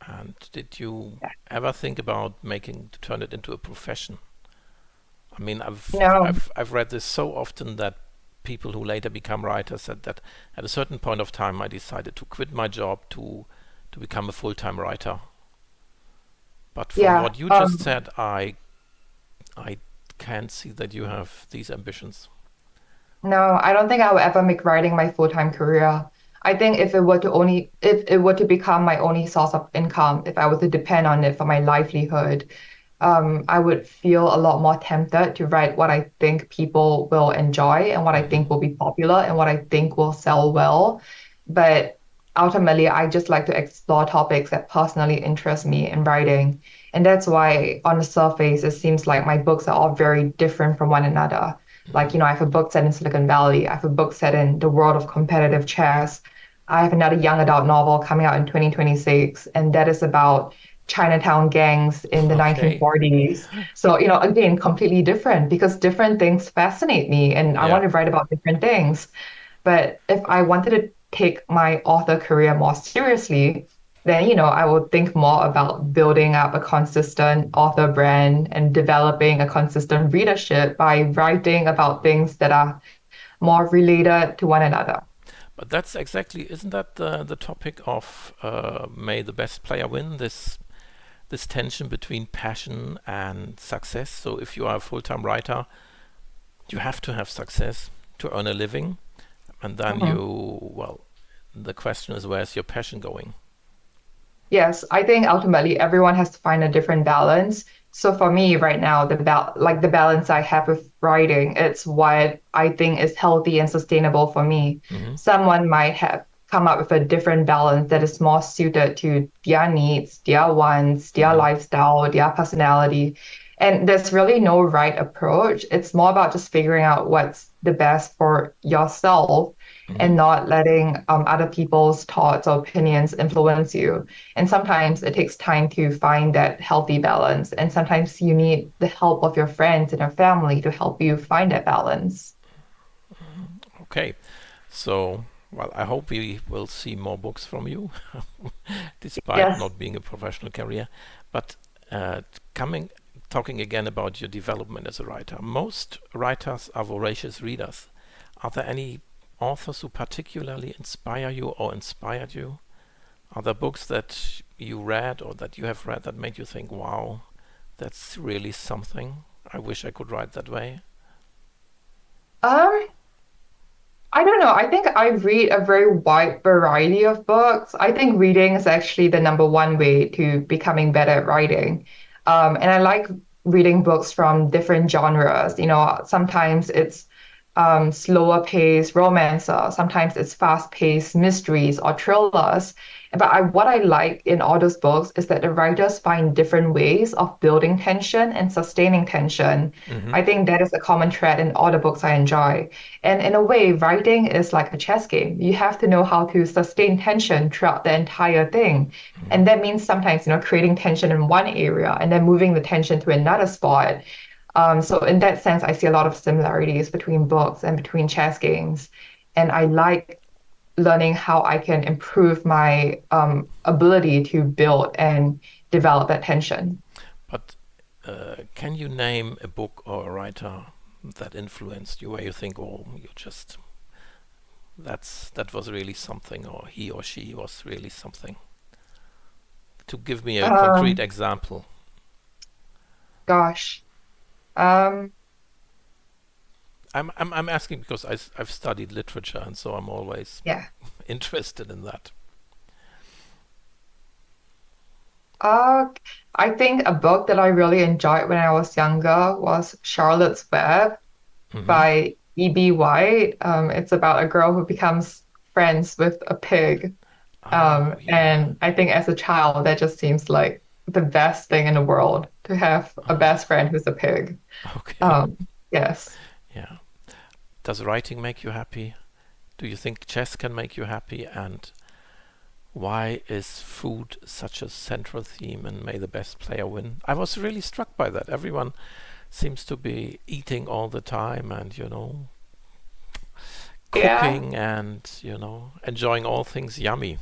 Speaker 1: And did you ever think about making to turn it into a profession? I mean, I've
Speaker 2: No.
Speaker 1: I've I've read this so often that people who later become writers said that at a certain point of time I decided to quit my job to become a full-time writer. But from
Speaker 2: Yeah.
Speaker 1: what you just said, I can see that you have these ambitions.
Speaker 2: No, I don't think I will ever make writing my full-time career. I think if it were to become my only source of income, if I were to depend on it for my livelihood, I would feel a lot more tempted to write what I think people will enjoy and what I
Speaker 1: Hmm.
Speaker 2: think will be popular and what I think will sell well. But ultimately, I just like to explore topics that personally interest me in writing. And that's why on the surface, it seems like my books are all very different from one another. Like,
Speaker 1: Hmm.
Speaker 2: I have a book set in Silicon Valley. I have a book set in the world of competitive chess. I have another young adult novel coming out in 2026, and that is about Chinatown gangs in the
Speaker 1: Okay.
Speaker 2: 1940s. So, again, completely different because different things fascinate me and I
Speaker 1: Yeah.
Speaker 2: want to write about different things. But if I wanted to take my author career more seriously, then, I would think more about building up a consistent author brand and developing a consistent readership by writing about things that are more related to one another.
Speaker 1: But that's exactly, isn't that the topic of May the Best Player Win? This this tension between passion and success. So if you are a full-time writer, you have to have success to earn a living, and then
Speaker 2: Mhm.
Speaker 1: well, the question is, where's your passion going?
Speaker 2: Yes, I think ultimately everyone has to find a different balance. So for me right now, the balance I have with writing, it's what I think is healthy and sustainable for me.
Speaker 1: Hmm.
Speaker 2: Someone might have come up with a different balance that is more suited to their needs, their wants, their
Speaker 1: Hmm.
Speaker 2: lifestyle, their personality. And there's really no right approach. It's more about just figuring out what's the best for yourself
Speaker 1: Hmm.
Speaker 2: and not letting other people's thoughts or opinions influence you. And sometimes it takes time to find that healthy balance. And sometimes you need the help of your friends and your family to help you find that balance.
Speaker 1: Okay, so well, I hope we will see more books from you, despite
Speaker 2: Yes.
Speaker 1: not being a professional career. But uh, coming, talking again about your development as a writer, most writers are voracious readers. Are there any authors who particularly inspire you or inspired you? Are there books that you read or that you have read that made you think, wow, that's really something? I wish I could write that way.
Speaker 2: Um, I don't know. I think I read a very wide variety of books. I think reading is actually the number one way to becoming better at writing. And I like reading books from different genres. Sometimes it's slower paced romance, sometimes it's fast paced mysteries or thrillers. But what I like in all those books is that the writers find different ways of building tension and sustaining tension.
Speaker 1: Hmm.
Speaker 2: I think that is a common thread in all the books I enjoy. And in a way, writing is like a chess game. You have to know how to sustain tension throughout the entire thing.
Speaker 1: Hmm.
Speaker 2: And that means sometimes, creating tension in one area and then moving the tension to another spot. So in that sense, I see a lot of similarities between books and between chess games. And I like learning how I can improve my ability to build and develop that tension.
Speaker 1: But can you name a book or a writer that influenced you, where you think, oh, you just that was really something, or he or she was really something? To give me a concrete
Speaker 2: Um,
Speaker 1: example.
Speaker 2: gosh. Um,
Speaker 1: I'm asking because I've studied literature, and so I'm always
Speaker 2: yeah.
Speaker 1: interested in that.
Speaker 2: Uh, I think a book that I really enjoyed when I was younger was Charlotte's Web
Speaker 1: Hmm.
Speaker 2: by E.B. White. It's about a girl who becomes friends with a pig.
Speaker 1: Oh yeah.
Speaker 2: And I think as a child, that just seems like the best thing in the world to have a best friend who's a pig.
Speaker 1: Okay.
Speaker 2: Um, yes.
Speaker 1: Yeah. Does writing make you happy? Do you think chess can make you happy? And why is food such a central theme and may the best player win? I was really struck by that. Everyone seems to be eating all the time and,
Speaker 2: Yeah.
Speaker 1: cooking and, enjoying all things yummy.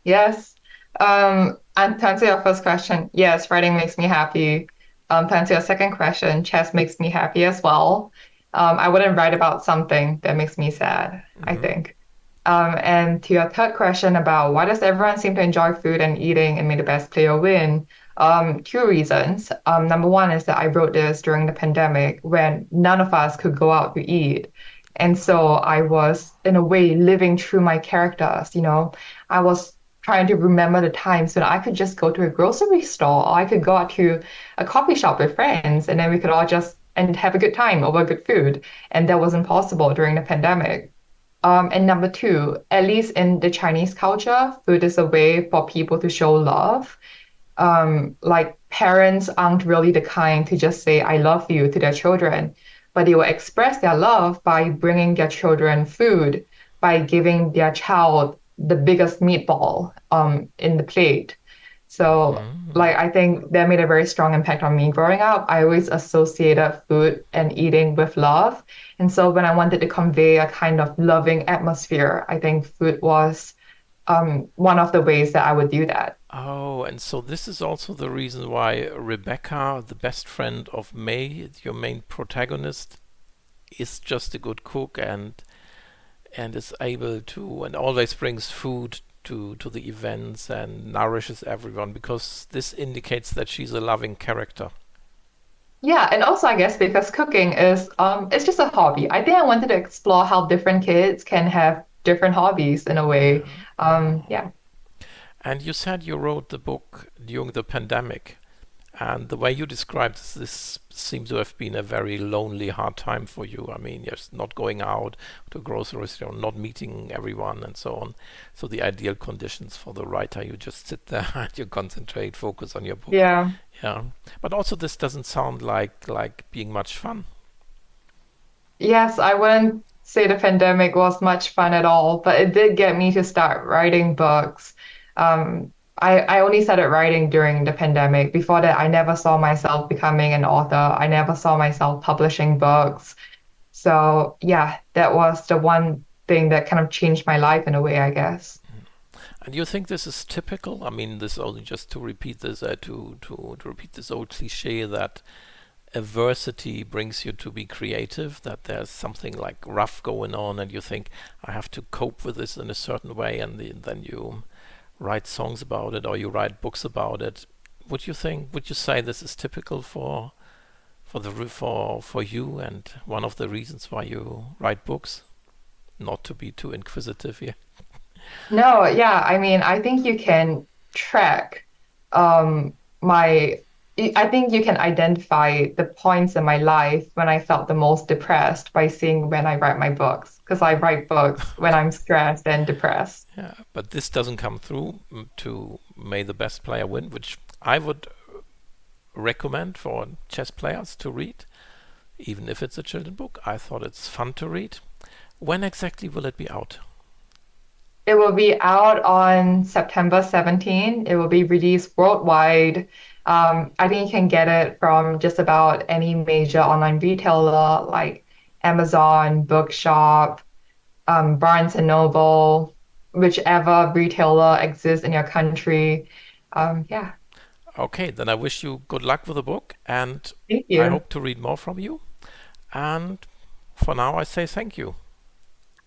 Speaker 2: Yes. And to answer your first question, yes, writing makes me happy. To answer your second question, chess makes me happy as well. I wouldn't write about something that makes me sad, I
Speaker 1: Hmm.
Speaker 2: think. And to your third question about why does everyone seem to enjoy food and eating and may the best player win? Two reasons. Number one is that I wrote this during the pandemic when none of us could go out to eat. And so I was, in a way, living through my characters, I was trying to remember the times when I could just go to a grocery store or I could go out to a coffee shop with friends and then we could all just and have a good time over good food. And that wasn't possible during the pandemic. And number two, at least in the Chinese culture, food is a way for people to show love. Like parents aren't really the kind to just say, I love you to their children, but they will express their love by bringing their children food, by giving their child the biggest meatball in the plate. So,
Speaker 1: Hmm.
Speaker 2: like, I think that made a very strong impact on me growing up. I always associated food and eating with love. And so, when I wanted to convey a kind of loving atmosphere, I think food was one of the ways that I would do that.
Speaker 1: Oh, and so this is also the reason why Rebecca, the best friend of May, your main protagonist, is just a good cook and is able to and always brings food to the events and nourishes everyone, because this indicates that she's a loving character.
Speaker 2: Yeah, and also I guess because cooking is it's just a hobby. I think I wanted to explore how different kids can have different hobbies in a way.
Speaker 1: Yeah.
Speaker 2: Yeah.
Speaker 1: And you said you wrote the book during the pandemic. And the way you described this seems to have been a very lonely, hard time for you. I mean, you're just not going out to grocery store, not meeting everyone, and so on. So the ideal conditions for the writer, you just sit there and you concentrate, focus on your book.
Speaker 2: Yeah.
Speaker 1: Yeah. But also, this doesn't sound like being much fun.
Speaker 2: Yes, I wouldn't say the pandemic was much fun at all, but it did get me to start writing books. I only started writing during the pandemic. Before that, I never saw myself becoming an author. I never saw myself publishing books. So yeah, that was the one thing that kind of changed my life in a way, I guess.
Speaker 1: And you think this is typical? I mean, this only just to repeat this, to repeat this old cliche that adversity brings you to be creative, that there's something like rough going on and you think, I have to cope with this in a certain way, and then you write songs about it or you write books about it. Would you say this is typical for you, and one of the reasons why you write books? Not to be too inquisitive here.
Speaker 2: No, yeah, I mean, I think you can track my I think you can identify the points in my life when I felt the most depressed by seeing when I write my books, because I write books when I'm stressed and depressed.
Speaker 1: Yeah, but this doesn't come through to May the Best Player Win, which I would recommend for chess players to read, even if it's a children book. I thought it's fun to read. When exactly will it be out?
Speaker 2: It will be out on September 17. It will be released worldwide. I think you can get it from just about any major online retailer like Amazon, Bookshop, Barnes and Noble, whichever retailer exists in your country. Yeah,
Speaker 1: Okay, then I wish you good luck with the book, and
Speaker 2: thank
Speaker 1: I
Speaker 2: you.
Speaker 1: hope to read more from you. And for now, I say thank you.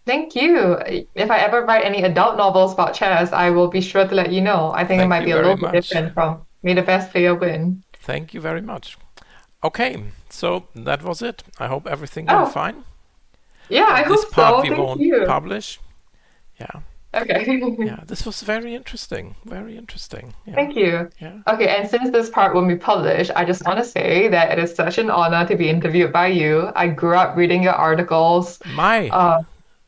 Speaker 2: Thank you. If I ever write any adult novels about chess, I will be sure to let you know. I think it
Speaker 1: Thank
Speaker 2: might
Speaker 1: you
Speaker 2: be a
Speaker 1: very
Speaker 2: little bit
Speaker 1: much.
Speaker 2: different from May the Best Player Win.
Speaker 1: Thank you very much. Okay, so that was it. I hope everything went
Speaker 2: Oh,
Speaker 1: fine.
Speaker 2: yeah, I
Speaker 1: This
Speaker 2: hope
Speaker 1: part
Speaker 2: so.
Speaker 1: we
Speaker 2: Thank
Speaker 1: won't
Speaker 2: you.
Speaker 1: publish. Yeah,
Speaker 2: Okay.
Speaker 1: yeah, this was very interesting. Very interesting. Yeah,
Speaker 2: Thank you.
Speaker 1: yeah.
Speaker 2: Okay, and since this part will be published, I just want to say that it is such an honor to be interviewed by you. I grew up reading your articles.
Speaker 1: My,
Speaker 2: Uh,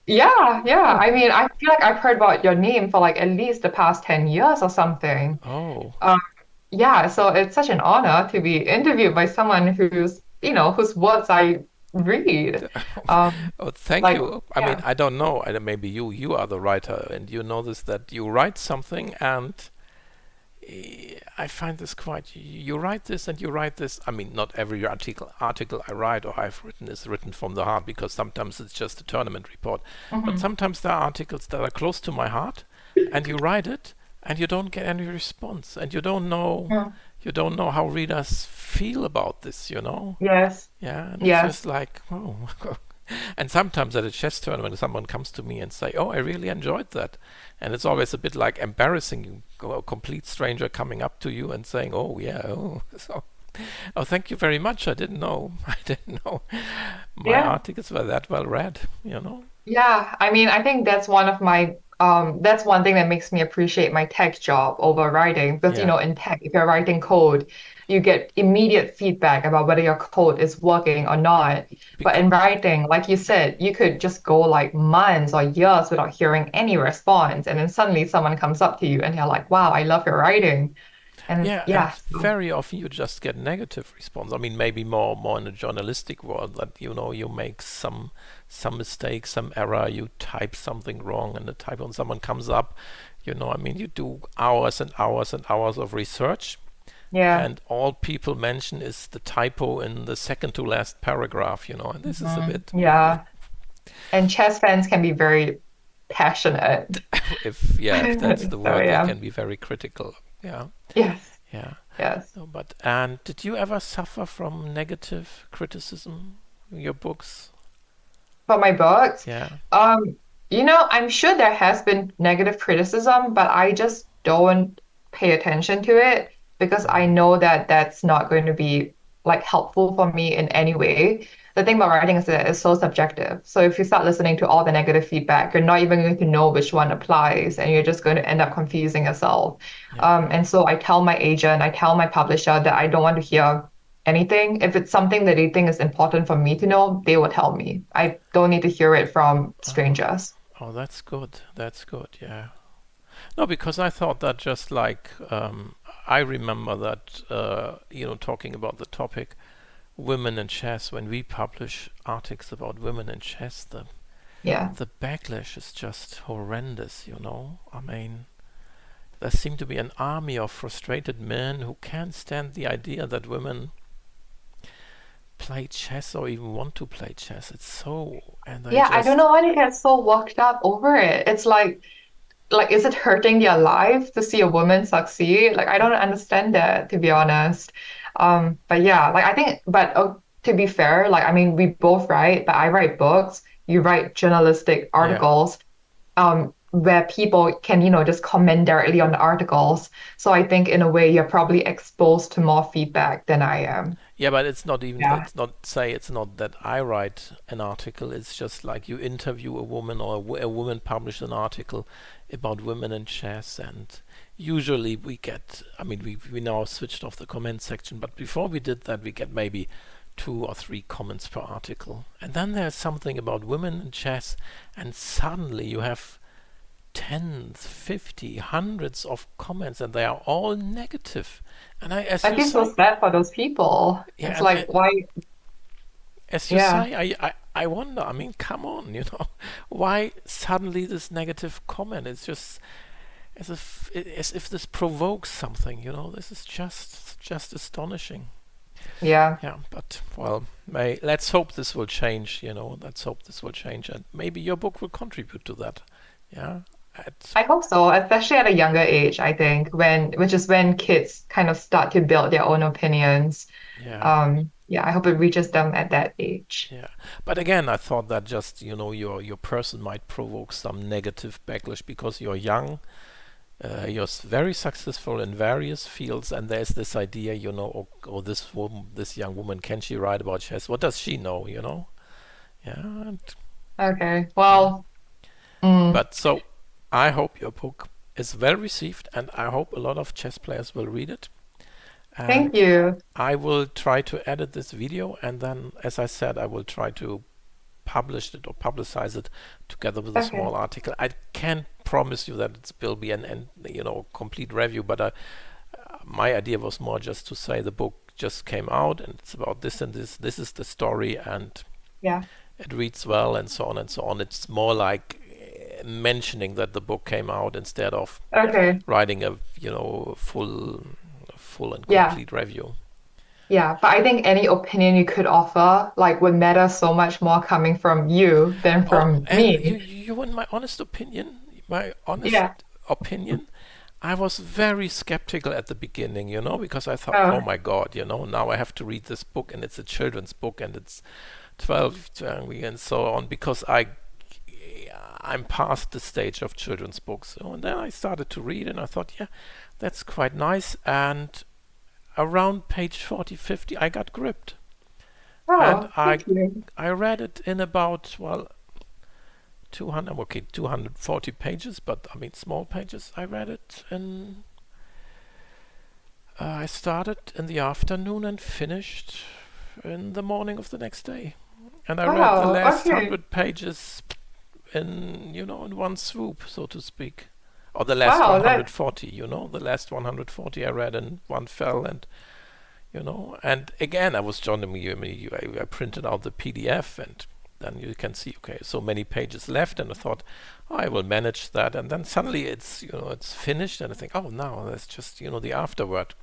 Speaker 2: yeah, yeah.
Speaker 1: oh,
Speaker 2: I mean, I feel like I've heard about your name for like at least the past 10 years or something.
Speaker 1: oh,
Speaker 2: Um, yeah, so it's such an honor to be interviewed by someone whose words I read.
Speaker 1: oh, thank
Speaker 2: Like,
Speaker 1: you. I mean,
Speaker 2: yeah.
Speaker 1: I don't know. Maybe you are the writer, and you know this, that you write something, and I find this quite. You write this and you write this. I mean, not every article I write or I've written is written from the heart, because sometimes it's just a tournament report. But
Speaker 2: Mhm.
Speaker 1: sometimes there are articles that are close to my heart, and you write it and you don't get any response, and
Speaker 2: Mm.
Speaker 1: you don't know how readers feel about this.
Speaker 2: Yes,
Speaker 1: Yeah, and it's
Speaker 2: yes.
Speaker 1: just like, oh. And sometimes at a chess tournament, someone comes to me and say, "Oh, I really enjoyed that," and it's always a bit like embarrassing. A complete stranger coming up to you and saying, "Oh, yeah, oh, so, oh, thank you very much. I didn't know. I didn't know my
Speaker 2: Yeah.
Speaker 1: articles were that well read."
Speaker 2: Yeah, I mean, I think that's one thing that makes me appreciate my tech job over writing because
Speaker 1: Yeah,
Speaker 2: in tech, if you're writing code, you get immediate feedback about whether your code is working or not. But
Speaker 1: because
Speaker 2: in writing, like you said, you could just go like months or years without hearing any response, and then suddenly someone comes up to you and you're like, "Wow, I love your writing." And
Speaker 1: yeah, and
Speaker 2: yeah,
Speaker 1: very often you just get negative response. I mean, maybe more in a journalistic world, that you make some mistake, some error, you type something wrong, and the typo, and someone comes up. I mean, you do hours and hours and hours of research,
Speaker 2: yeah,
Speaker 1: and all people mention is the typo in the second to last paragraph, and this is a
Speaker 2: mhm,
Speaker 1: bit.
Speaker 2: yeah. And chess fans can be very passionate.
Speaker 1: If that's the
Speaker 2: So
Speaker 1: word, they
Speaker 2: yeah,
Speaker 1: can be very critical. Yeah,
Speaker 2: yes,
Speaker 1: yeah.
Speaker 2: yes.
Speaker 1: No, but and did you ever suffer from negative criticism in your books?
Speaker 2: For my books.
Speaker 1: Yeah.
Speaker 2: Um, I'm sure there has been negative criticism, but I just don't pay attention to it because I
Speaker 1: Mm,
Speaker 2: know that that's not going to be like helpful for me in any way. The thing about writing is that it's so subjective. So if you start listening to all the negative feedback, you're not even going to know which one applies, and you're just going to end up confusing yourself.
Speaker 1: yeah.
Speaker 2: And so I tell my agent, I tell my publisher that I don't want to hear anything. If it's something that they think is important for me to know, they will tell me. I don't need to hear it from
Speaker 1: Oh,
Speaker 2: strangers.
Speaker 1: oh, that's good. That's good. Yeah. No, because I thought that just like I remember that talking about the topic women in chess, when we publish articles about women in chess,
Speaker 2: Yeah.
Speaker 1: the backlash is just horrendous. I mean, there seemed to be an army of frustrated men who can't stand the idea that women play chess or even want to play chess. It's so, and they
Speaker 2: Yeah, I don't
Speaker 1: just,
Speaker 2: know why they get so worked up over it. It's like is it hurting their life to see a woman succeed? Like I don't understand that, to be honest. But yeah, like I think but to be fair, like I mean we both write, but I write books, you write journalistic
Speaker 1: yeah.
Speaker 2: articles, where people can, just comment directly on the articles. So I think in a way you're probably exposed to more feedback than I am.
Speaker 1: Yeah, but it's not even,
Speaker 2: Yeah.
Speaker 1: it's not that I write an article. It's just like you interview a woman or a woman publish an article about women in chess. And usually we get, I mean, we now switched off the comment section, but before we did that, we get maybe 2 or 3 comments per article. And then there's something about women in chess, and suddenly you have tens, 50, hundreds of comments, and they are all negative. And as
Speaker 2: I
Speaker 1: you
Speaker 2: feel so
Speaker 1: say,
Speaker 2: sad for those people.
Speaker 1: yeah,
Speaker 2: It's
Speaker 1: and
Speaker 2: like, why?
Speaker 1: as you
Speaker 2: Yeah.
Speaker 1: say, I wonder. I mean, come on, why suddenly this negative comment? It's just as if this provokes something. This is just astonishing.
Speaker 2: Yeah.
Speaker 1: Yeah, but well, let's hope this will change. Let's hope this will change, and maybe your book will contribute to that. Yeah, at,
Speaker 2: I hope so, especially at a younger age, I think, which is when kids kind of start to build their own opinions.
Speaker 1: yeah.
Speaker 2: Yeah, I hope it reaches them at that age.
Speaker 1: Yeah, but again, I thought that just your person might provoke some negative backlash because you're young, you're very successful in various fields, and there's this idea, oh, this young woman, can she write about chess? What does she know? Yeah, and,
Speaker 2: Okay.
Speaker 1: yeah.
Speaker 2: Well, mm,
Speaker 1: But so I hope your book is well received, and I hope a lot of chess players will read it.
Speaker 2: thank
Speaker 1: And
Speaker 2: you.
Speaker 1: I will try to edit this video, and then, as I said, I will try to publish it or publicize it together with a
Speaker 2: Okay.
Speaker 1: small article. I can't promise you that it will be an complete review, but my idea was more just to say the book just came out and it's about this and this. This is the story, and
Speaker 2: Yeah.
Speaker 1: it reads well, and so on and so on. It's more like mentioning that the book came out instead of
Speaker 2: Okay.
Speaker 1: writing a full and
Speaker 2: Yeah.
Speaker 1: complete review.
Speaker 2: Yeah. But I think any opinion you could offer, like, would matter so much more coming from you than
Speaker 1: Oh,
Speaker 2: from
Speaker 1: and you,
Speaker 2: me.
Speaker 1: you want my honest opinion? My honest
Speaker 2: Yeah.
Speaker 1: opinion? I was very skeptical at the beginning, because I thought, oh
Speaker 2: Oh,
Speaker 1: my God, now I have to read this book, and it's a children's book, and it's 12 and so on, because I'm past the stage of children's books. And then I started to read, and I thought, yeah, that's quite nice. And around page 40, 50, I got gripped. And
Speaker 2: oh,
Speaker 1: I
Speaker 2: thank you.
Speaker 1: I read it in about, well, 240 pages, but I mean small pages. I read it in. I started in the afternoon and finished in the morning of the next day. And I read the
Speaker 2: Wow.
Speaker 1: last
Speaker 2: Okay.
Speaker 1: 100 pages in one swoop, so to speak. Or the last
Speaker 2: Wow. That
Speaker 1: 140, the last 140 I read in one fell, and again, I was John. I printed out the PDF, and then you can see, okay, so many pages left, and I thought, oh, I will manage that, and then suddenly it's finished, and I think, oh, now that's just the afterword.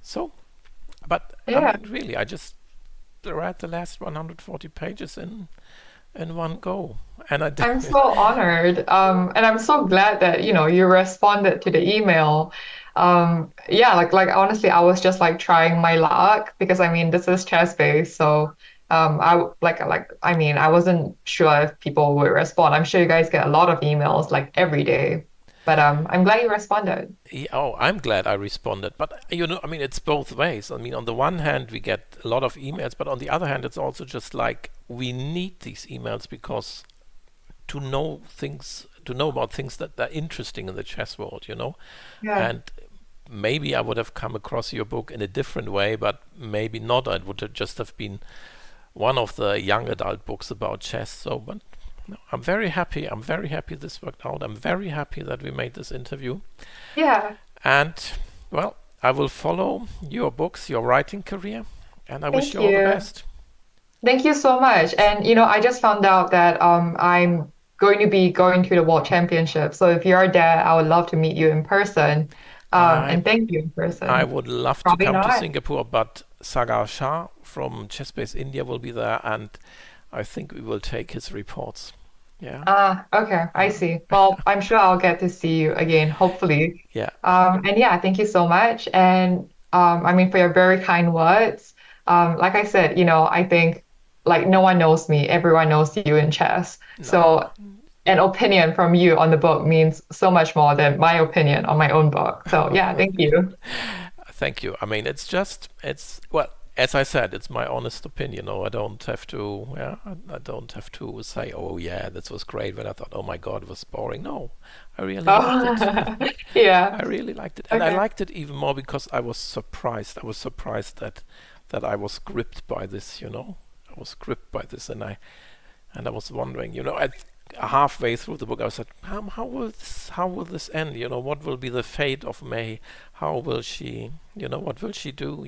Speaker 1: So, but I
Speaker 2: yeah.
Speaker 1: mean, really, I just read the last 140 pages in one go, and I did.
Speaker 2: I'm so honored. And I'm so glad that, you responded to the email. Yeah, like honestly, I was just like trying my luck because I mean, this is ChessBase, so I mean, I wasn't sure if people would respond. I'm sure you guys get a lot of emails like every day, but I'm glad you responded.
Speaker 1: Yeah, oh, I'm glad I responded. But I mean, it's both ways. I mean, on the one hand, we get a lot of emails, but on the other hand, it's also just like we need these emails because to know about things that are interesting in the chess world.
Speaker 2: Yeah.
Speaker 1: And maybe I would have come across your book in a different way, but maybe not. It would have just have been one of the young adult books about chess. So, but no, I'm very happy. I'm very happy this worked out. I'm very happy that we made this interview.
Speaker 2: Yeah.
Speaker 1: And well, I will follow your books, your writing career, and I wish
Speaker 2: Thank
Speaker 1: you all the
Speaker 2: you.
Speaker 1: best.
Speaker 2: Thank you so much. And I just found out that I'm going to be going to the World Championship. So if you're there, I would love to meet you in person.
Speaker 1: I
Speaker 2: And thank you in
Speaker 1: I
Speaker 2: person.
Speaker 1: would love to
Speaker 2: Probably
Speaker 1: come to
Speaker 2: not.
Speaker 1: Singapore, but Sagar Shah from ChessBase India will be there, and I think we will take his reports. Yeah,
Speaker 2: Ah, okay, I
Speaker 1: yeah,
Speaker 2: see. Well, I'm sure I'll get to see you again, hopefully.
Speaker 1: yeah.
Speaker 2: And yeah, thank you so much. And I mean, for your very kind words. Like I said, I think like no one knows me, everyone knows you in chess.
Speaker 1: No,
Speaker 2: So an opinion from you on the book means so much more than my opinion on my own book. So yeah, thank you.
Speaker 1: thank you. I mean, it's well, as I said, it's my honest opinion. I don't have to. Yeah, I don't have to say, oh yeah, this was great. When I thought, oh my God, it was boring. No, I really liked it.
Speaker 2: Oh, yeah.
Speaker 1: I really liked it, and I
Speaker 2: Okay.
Speaker 1: liked it even more because I was surprised. I was surprised that I was gripped by this. I was gripped by this, and I was wondering. Halfway through the book, I was like, how will this end? What will be the fate of May? How will she? What will she do?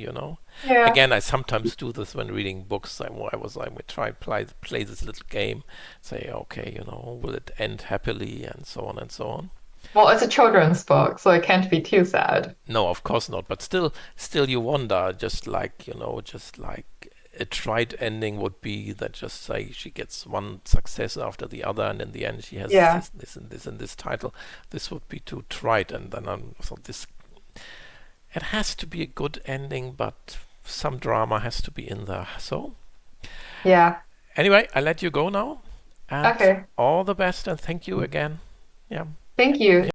Speaker 2: Yeah.
Speaker 1: Again, I sometimes do this when reading books. I would try play this little game, say, okay, will it end happily, and so on and so on.
Speaker 2: Well, it's a children's book, so it can't be too sad.
Speaker 1: No, of course not. But still, you wonder, just like a trite ending would be that just say she gets one success after the other, and in the end she has
Speaker 2: Yeah.
Speaker 1: this and this and this title. This would be too trite, and then I thought this. It has to be a good ending, but some drama has to be in there. So
Speaker 2: Yeah.
Speaker 1: anyway, I let you go now, and
Speaker 2: Okay.
Speaker 1: all the best, and thank you again. Yeah.
Speaker 2: Thank you.